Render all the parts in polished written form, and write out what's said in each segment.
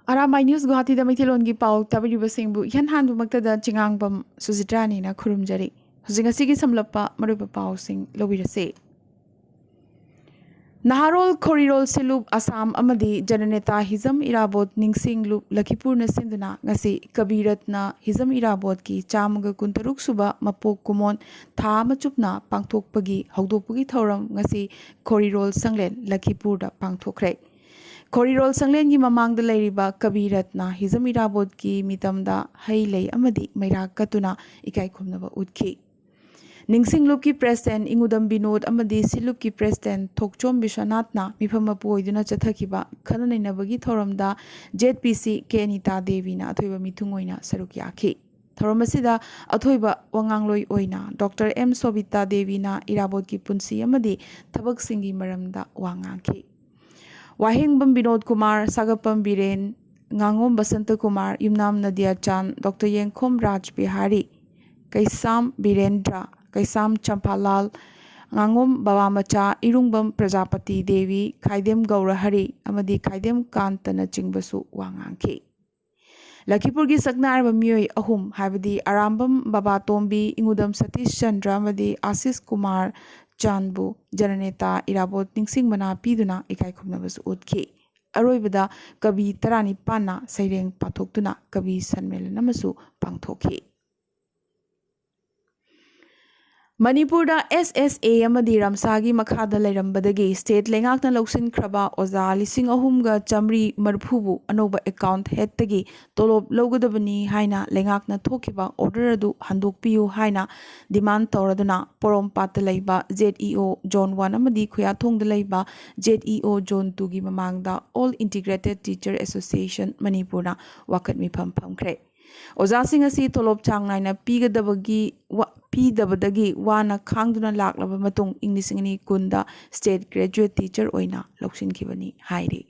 Arambai News Guwahati da Maithilongi Pau Tabiriba Singbu Yan Hanbu Maktada Chingangbam Suzitrani na Kurumjari Huzingasigi Samlapa Mariba Pau Sing Lobirase Naharol Korirol Silub Assam Amadi Jananeta Hizam Irabot Ningsing Loop Lakipur na Sinduna Ngasi Kabiratna Hizam Irabot ki Chamaga Kuntaruk Suba Mapok Kumon Thama Chupna Pangtok Pagi Haudopagi Thoram Ngasi Korirol Sanglen Lakipur da Pangtokre Korirol Sanglen ki mamang da lairiba Kabiratna Hizam Irabot ki mitamda Hailei Amadi Mayra Katuna Ikai Kumnaba Udki Ningsing Loop ki President Ingudam Binod Amadi Silup ki President Thokchom Bishanatna Mifamapu Iduna Chathakiba Khananainabagi Thoramda ZPC Kenita Devina Athoiba Mitungoina Sarukyaki Thoramasida Athoiba Wangangloi Oina Dr. M Sobita Devina Irabot ki Punsi Amadi Thabak Singi Maramda Wangangki Wahingbam Binod Kumar Sagapam Biren Ngangom Basanta Kumar Yumnam Nadia Chan Dr. Yengkhom Raj Bihari Kaisam Birendra Kaisam Champalal Ngangom Babamacha Irungbam Prajapati Devi Khaidem Gaurahari Amadi Khaidem Kantana Chingbasu Wangangki Lakipurgi Saknar Bamyoi Ahum Habadi Arambam Babatombi Ingudam Satish Chandra Amadi Asis Kumar Chanbu Jananeta Irabot Ningsing Mana Piduna Ikai Kumnabas Udki Aroibada Kabi Tarani Pana Saireng Patoktuna Kabi Sanmel Namasu Pangtokhi Manipurda SSA amadi Ramsagi Makhada Lairambadagi State Lengakna Loksin Kraba Oza Lising Ahumga Chamri Marpubu Anoba account headtagi Tolob Logadabani Haina Lengakna Tokiba Order Adu Handuk Piu Haina Demand Toraduna Porom Patalaiba ZEO John 1 amadi Kuyatong Dalaiba ZEO John 2 gi Mamangda All Integrated Teacher Association Manipurna Wakat Mipam Pamkre Oza Singasi Tolob Chang Naina Pigadabagi P.W. Wana Kangduna Laklaba Matung English Ingini Kunda State Graduate Teacher Oina Loksin Kibani Hairi.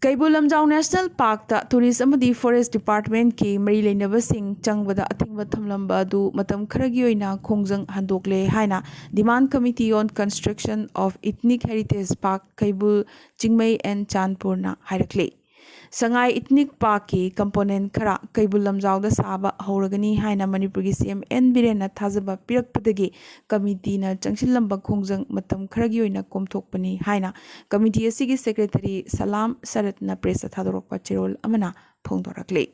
Kaibulamjau National Park ta Tourist Amadi Forest Department ki Mari Lainaba Sing Changbada Athingba Thamlamba du Matam Kharagi Oina Khongjang Handokle Haina Demand Committee on Construction of Ethnic Heritage Park Kaibul Chingmei and Chandpurna Hairakle. Sangai Ethnic Park ki component khara Kaibul Lamjau da saba hauragani haina Manipurgi CM N Birena Thazaba Pirakpadagi committee na Changshilamba Khongjang matam kharagi oina komthokpani haina committee asigi secretary Salam Saratna press thadorokpa chirol amana phongdorakle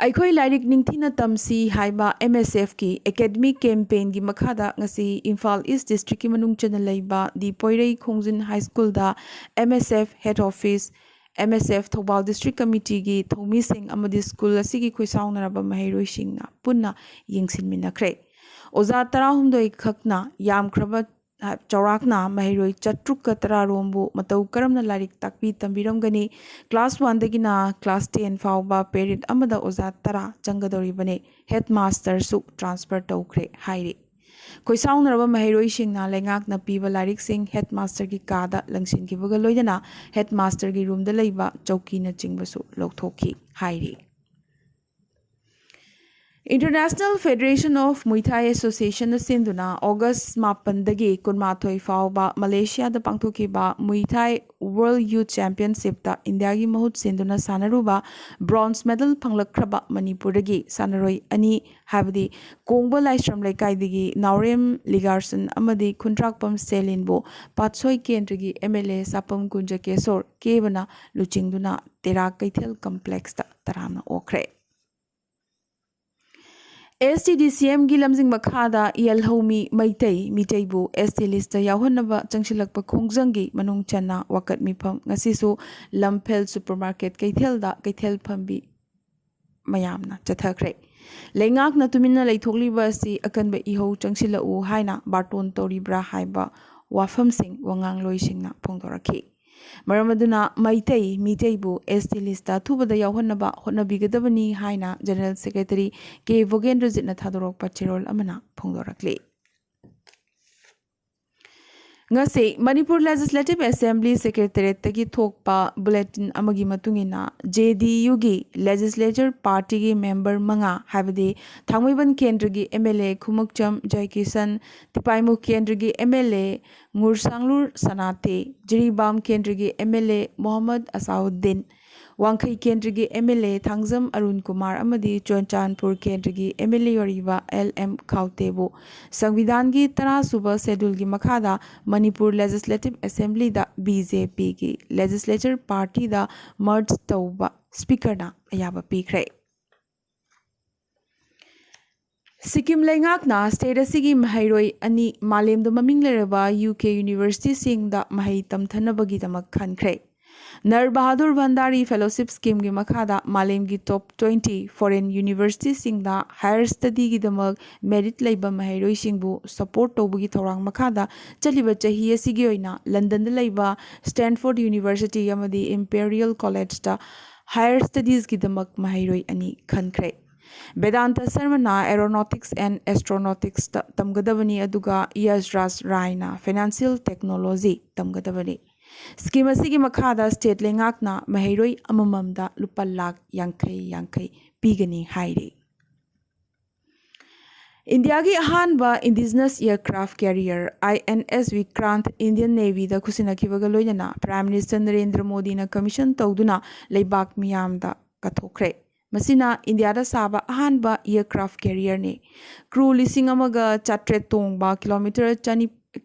Aikoi Lairik Ningthina Tamsi Haiba MSF ki academic campaign gi makhada ngasi Imphal East District ki manung chana laiba di Poirei Khongjin High School da MSF head office MSF Thobal District Committee gi Thomi Singh amadi school asigi khoisaunaraba mahairoi singna punna yengsinminakre Oza Tarahumdoi khakna yamkraba Chaurakna Mahiroi Chatruk Tara Rombu Matau Karamna Larik Takpi Tambiramgani Class 1 Dagina Class 10 Fauba Period Amada Oza Tara Changadori Bane Headmaster Suk Transfer Taukre Hairi Koisaun Raba Mahiroi Singna Lengak na Piba Larik Sing Headmaster ki Kada Langsin ki Bagaloidana Headmaster ki Room Dalaiba Chauki na Chingbasu Loktoki Hairi International Federation of Muay Thai Association Sinduna August Mapandagi Kunmathoi Fauba Malaysia da Pangthukiba Muay Thai World Youth Championship ta India gi mahut sinduna sanaruba bronze medal panglakraba Manipurdagi sanaroi ani habdi Kongba Laistram Laikai Naurem Ligarson amadi Kuntrakpam Selinbo Patsoi Kendragi MLA Sapam Kunja Kesor Kebana Luchingduna Tera Kaithel Complex ta Tarana Okre STDCM gi lamjing makhada Yelhomi Maitai Mitaibu ST list yawhanaba changsilakpa khongjanggi manung channa wakat mifam ngasisu Lamphel supermarket kaithelda kaithel phambi mayamna chathakre lengak na tumina leithokliba si akanba iho changsila u haina barton toribra haiba wafam sing wangang loisingna phongdorakhi Maramaduna Maitai Mitaibu ST lista Tubada Yawhanaba Honabigadabani Haina General Secretary K. Vogendra Zitna Thadorok Pachirol Amana Phongdorakle ngase Manipur Legislative Assembly Secretariat tagi thokpa bulletin amagi matungina JDU gi Legislature Party gi member manga habade Thangmaiban Kendra gi MLA Khumukcham Jaikisan Tipaimu Kendra gi MLA Ngursanglur Sanate Jiribam Kendra gi MLA Muhammad Asauddin Wangkai Kendra gi MLA Thangzam Arun Kumar amadi Chonchanpur Kendra gi MLA yoriba LM Khautebu Sangvidhan gi Tara Suba Schedule gi makhada Manipur Legislative Assembly da BJP gi Legislature Party da merge tauba Speaker na ayaba pikre Sikkim Lengak na state asigi mahairoi ani malem do maming leraba UK University sing da mahai tamthanabagi damak khankre Nar Bahadur Bhandari Fellowship Scheme gi makhada malem gi top 20 foreign university sing da higher study gi damak merit leiba mahairoi singbu support tawbugi thorang makhada chaliba chahi asigi oina London da leiba Stanford University amadi Imperial College da higher studies gi damak mahairoi ani khankre Vedanta Sarmana Aeronautics and Astronautics tamgadabani aduga Yasraj Raina Financial Technology tamgadabani Scheme asigi makhada state lengakna mahairoi amamamda lupa lakh yankai pigani haire India gi ahanba indigenous aircraft carrier INS Vikrant Indian Navy da khusinakibaga loinana Prime Minister Narendra Modi na commission tawduna leibak miyamda kathokre Masina India da saba ahanba aircraft carrier ne crew lising amaga chatre tongba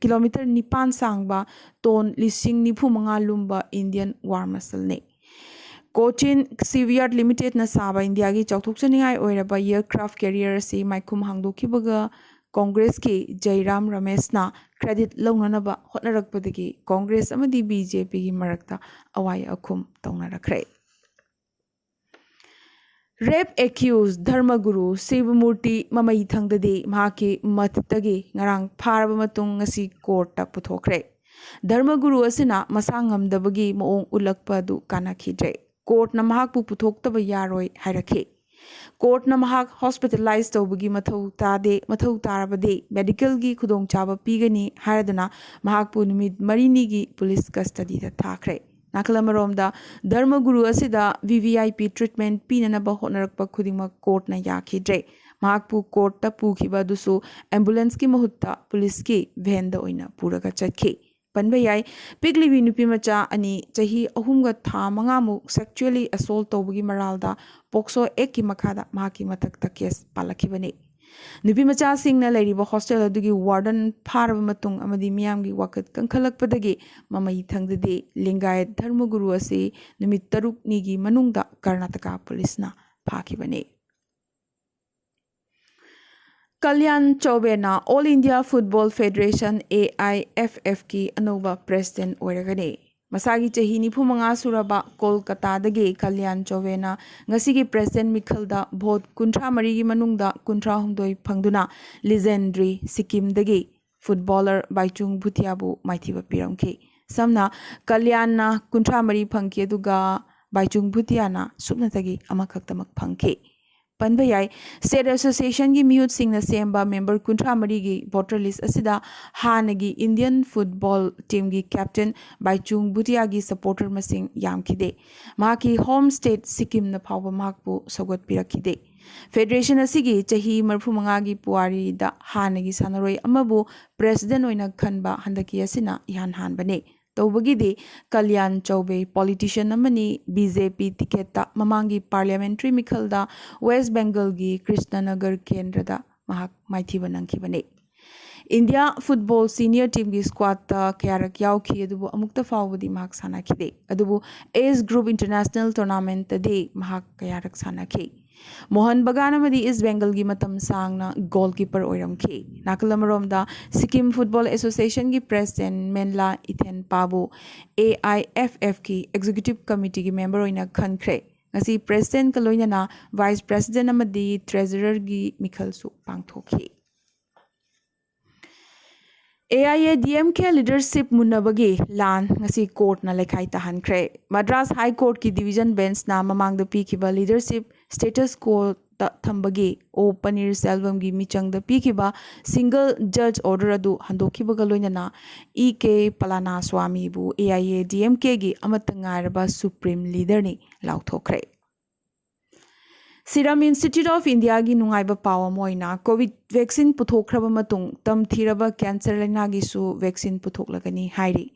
kilometer nipan sangba ton lising nipu mga lumba Indian war muscle ne Cochin Seavyard Limited na saba India gi chauthuk chaningai oiraba aircraft carrier si maikum hangdokibaga Congress ki Jairam Ramesh na credit launanaba hotnarakpadagi Congress amadi BJP gi marakta awai akhum tawnarakre Rape accused Dharmaguru Sivamurti Mamai Thangdade Mahaki Mattage Ngarang Parabamatung ngasi court ta puthokre Dharmaguru asina masangam dabagi moong ulakpa du kanakidre court na mahakpu puthoktaba yaroi hairake court na mahak hospitalized tawbagi mathau tarabade medical gi khudong chaba pigani haradana mahakpu numit marini gi police custody da thakre Nakalamarom Dharmaguru asida VVIP treatment pinanaba hotnarakpa khudingma court na yakidre mahakpu court ta pukhiba dusu ambulance ki mahutta police ki van da oina puraga chatki panbayai piglibi nupi macha ani chahi ahumga tha mangamu sexually assault tawbagi maralda pokso ek ki makhada mahaki matakta case palakhibani Nupi macha singna lairiba hostel adugi warden pharaba matung amadi miyamgi wakat kankhalakpadagi mamai thangdade Lingayat Dharmaguru ase numit taruk nigi manungda Karnataka police na phakibane Kalyan Chaube na All India Football Federation AIFF ki anova president oiragane Masagi chahi nipumanga suraba Kolkata dagi Kalyan Chaube na ngasigi president Mikhalda vote kuntra marigi manungda kuntra humdoi phangduna legendary Sikkim dagi footballer Baichung Bhutiabu maithiba piramki samna Kalyan na kuntra mari phangki aduga Baichung Bhutia na supnatagi amakhaktamak phangki Panbayai State Association gi miyut singna semba member kuntra mari gi voter list asida hanagi Indian football team gi captain Baichung Bhutia gi supporter masing yamkhide maki home state Sikkim na phawba makpu sogot pirakide Federation asigi chahi marphumanga gi puari da hanagi sanaroi amabu president oina khanba handaki asina ihan hanbane Tawbagidi Kalyan Chaube politician amani BJP ticket ta mamangi parliamentary mikhalda West Bengal gi Krishnanagar Kendrada mahak maithiba nangkhibane India football senior team gi squad ta kyarak yauki adubu amukta fawbadi mahak sanakhide adubu age group international tournament ta de mahak kyarak sanakhi Mohan Baganamadi is Bengal gi matam sangna goalkeeper oiramki Nakalamaromda Sikkim Football Association gi president Menla Ithen Pabu AIFF ki executive committee gi member oina khankre ngasi president kaloina na vice president amadi treasurer gi mikhalsu pangthokhi AIADMK leadership munabagi lan ngasi court na lekhai tahankre Madras High Court ki division bench na mamang da pikhiba leadership status quo थंबगी ओ पनीरसेल्वम की मिचंग पीखिबा single जज order अदु हंदोखिबगा लोइनना के पलानास्वामी बु AIADMK की अमत supreme leader ने लाउथोखरे Serum Institute of India की नुंगाइबा पाव Moina Covid vaccine पुथोखरबा मतुंग तमथीरबा cancer लाइनागी सु vaccine पुथोकलगनी हाइरी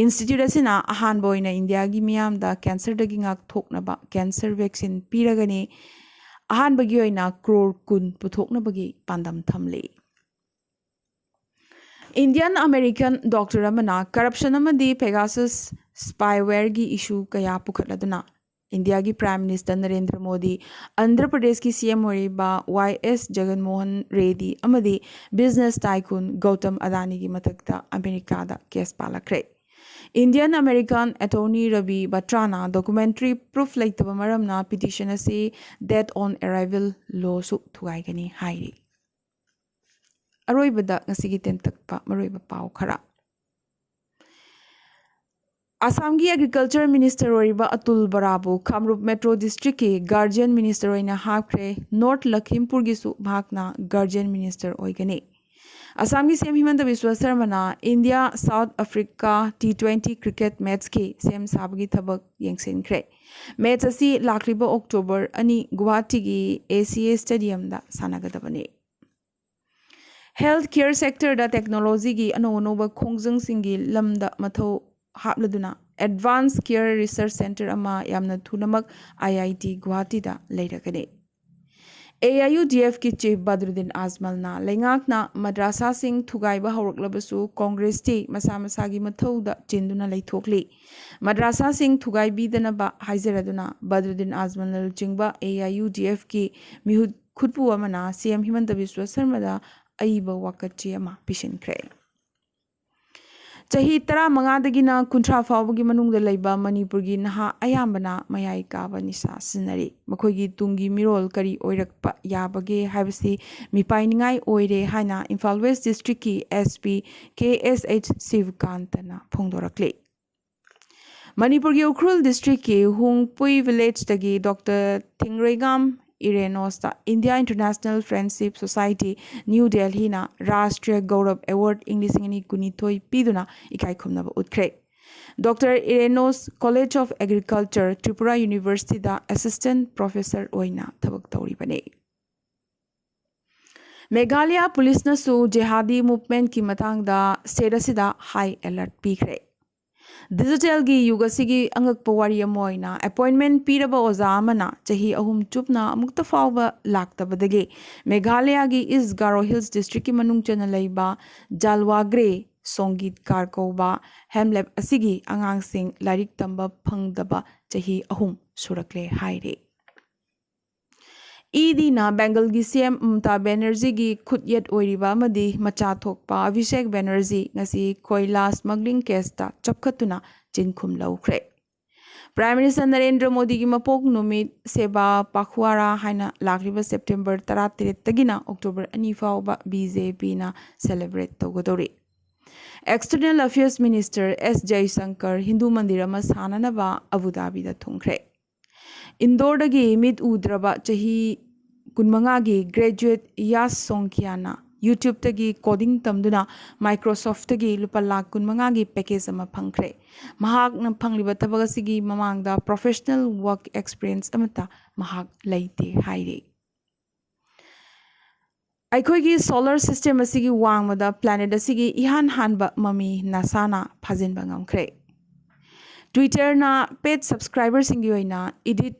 institute असिना अहानबा ओइना इंडिया की मियामदा कैंसर दगी ngak thoknaba कैंसर वैक्सीन पीरगनी अहानबगी ओइना क्रोर कुन पुथोकनबगी पांदम थमले Indian American doctor amana corruption amadi Pegasus spyware की इशू कया पुखटलदुना इंडिया की प्राइम मिनिस्टर नरेंद्र मोदी आंध्र प्रदेश की CM होरिबा YS जगनमोहन रेड्डी अमदी बिजनेस टाइकून गौतम अदानी की मथक्ता अमेरिका दा केस पालखरे इंडियन अमेरिकन अटॉर्नी रवि बट्राना डॉक्यूमेंट्री प्रूफ लेतब मरमना पिटिशन असी डेथ ऑन अराइवल लॉ सु थुगाइगनी हाइरी अरोइबदा ngasi tentakpa maroiba pau khara Assam की एग्रीकल्चर मिनिस्टर ओरिबा अतुल बराबु कामरूप मेट्रो डिस्ट्रिक्ट की गार्जियन मिनिस्टर ओइना हाखरे नॉर्थ लखीमपुर की सु भागना गार्जियन मिनिस्टर ओइगने असम की CM Himanta Biswa Sarma India South Africa T20 cricket match की सेम साबगी थबक येंगसिनख्रे मैच असी लाखरिबा अक्टोबर अनि गुवाहाटी की ACA स्टेडियम दा सानागदबने हेल्थ केयर सेक्टर दा टेक्नोलॉजी की अनोनोबा खोंगजंग सिंगी लमदा मथो हापलदुना एडवांस केयर रिसर्च सेंटर अमा यामना थुनमक IIT गुवाहाटी दा लेरगने AIUDF की चीफ बदरुद्दीन आजमलना लेंगाकना मद्रासा सिंह थुगाइबा हौरकलबसु कांग्रेस टी मसा मसागी मथौदा चिंदुना लेथोकली मद्रासा सिंह थुगाइबीदनबा हाइजरदुना बदरुद्दीन आजमलना लुचिंगबा AIUDF की मिहुद खुदपु अमना CM हिमंत बिस्वा शर्मादा अइबा वाकची अमा पिशनख्रे चाही 15 कुंथ्रा फाउबगी मनुंगदा लैबा मणिपुर की नहा अयाम्बना मयाई काबा निसा सिनरी मखोगी तुंगी मिरोल करी ओइरकपा याबगे हाइबसी मिपाइनिंगाई ओइरे हाइना इम्फाल वेस्ट डिस्ट्रिक्ट की SP KSH शिवकांतना फोंदोरकले मणिपुर की उखरुल डिस्ट्रिक्ट की हुंगपुई विलेज तगी डॉक्टर थिंगरेगाम इरेनोस्ता India international friendship society new Delhi ना राष्ट्रीय गौरव अवार्ड इंग्लिश कुनिथोई पीदुना इकाई खुमनबा उतख्रे doctor Irenos college of agriculture Tripura university दा असिस्टेंट प्रोफेसर ओइना थबक तौरिबने मेघालय पुलिस नसु जेहादी मूवमेंट की मतंगदा स्टेट असिदा हाई अलर्ट पीख्रे डिजिटल की युगसिगी अंगक वारी अमोइना अपॉइंटमेंट पीरबा ओजा अमना चाही अहुम चुपना अमुक्त फावबा लाक्तबदगे मेघालय की इस गारो हिल्स डिस्ट्रिक्ट की मनुंग चना लैबा जालवाग्रे संगीत कारकोबा हेमलेब असिगी अंगांग सिंह लारिक तंबा फंगदबा चाही अहुम सुरकले हाइरे ईदीना बेंगल की CM ममता बनर्जी की खुदयत ओइरिबा मदी मचा थोकपा अभिषेक बनर्जी ngasi कोयला स्मगलिंग केसता चपखतुना चिनखुम लौख्रे प्राइम मिनिस्टर नरेंद्र मोदी की मपोक नुमित सेबा पाखुआरा हाइना लाखरिबा सेप्टेम्बर 13 तगिना अक्टोबर 2 फाउबा BJP ना सेलिब्रेट तौगदोरे external affairs minister S Jaishankar Hindu मंदिर अमा साननबा अबू धाबी दा थुंख्रे इंदौर दगी मित उद्रबा चाही कुनमंगा की ग्रेजुएट यास सोंकियाना यूट्यूब तगी कोडिंग तमदुना माइक्रोसॉफ्ट तगी लुपा लाख कुनमंगा की पैकेज अमा फंख्रे महाक न फंगलिबा थबक असिगी ममांगदा प्रोफेशनल वर्क एक्सपीरियंस अमता महाक लैते हाइरे अखोगी सोलर सिस्टम असिगी वांगमदा प्लैनेट असिगी इहान हानबा ममी नासाना फाजिनबा ngamkhre ट्विटर ना पेड सब्सक्राइबर सिंगी ओइना एडिट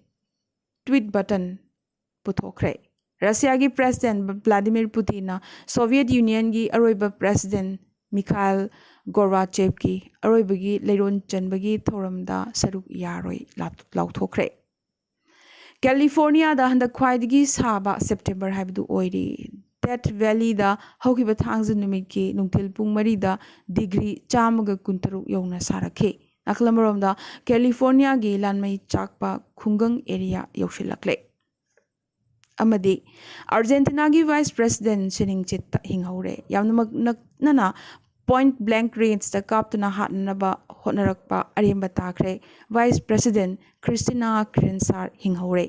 ट्वीट बटन पुथोखरे रशिया की president Vladimir Putin Soviet Union की अरोइब प्रेसिडेंट मिखाइल गोर्बाचेव की अरोइबगी लेरोन चनबगी थोरमदा सरुक यारोइ लाउथोखरे कैलिफोर्निया दा हंदक ख्वाइदगी साबा सेप्टेम्बर हाइबदु ओइरी डेथ वैली दा हौकिबा थांग नुमित की नुंथिल पुंग 3 दा डिग्री 163 यौना सारखे अखलमरोमदा कैलिफोर्निया की लानमई चाकपा खुंगंग एरिया यौशिलकले अमदी अर्जेंटीना की वाइस प्रेसिडेंट सिनिंगचित हिंगौरे यामनमक नना पॉइंट ब्लैंक रेंज दा कापतना हाटनबा होनरकपा अरेंबा ताखरे वाइस प्रेसिडेंट क्रिस्टिना क्रिंसार हिंगौरे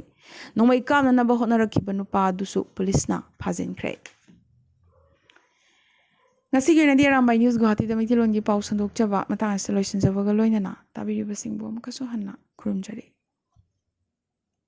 ꯅꯣꯡꯃꯩ ꯀꯥꯞꯅꯅꯕ ꯍꯣꯠꯅꯔꯛꯈꯤꯕ ꯅꯨꯄꯥ ꯑꯗꯨꯁꯨ ꯄꯨꯂꯤꯁꯅ ꯐꯥꯖꯤꯟꯈ꯭ꯔꯦ꯫ ꯉꯁꯤꯒꯤ ꯑꯣꯏꯅꯗꯤ ꯑꯔꯥꯝꯕꯥꯏ ꯅ꯭ꯌꯨꯁ ꯒꯨꯋꯥꯍꯥꯇꯤꯗ ꯃꯩꯇꯩꯂꯣꯟꯒꯤ ꯄꯥꯎ ꯁꯟꯗꯣꯛꯆꯕ ꯃꯇꯥꯡ ꯑꯁꯤꯗ ꯂꯣꯏꯁꯤꯟꯖꯕꯒ ꯂꯣꯏꯅꯅ ꯇꯥꯕꯤꯔꯤꯕꯁꯤꯡꯕꯨ ꯑꯃꯨꯛꯀꯁꯨ ꯍꯟꯅ ꯈꯨꯔꯨꯝꯖꯔꯤ꯫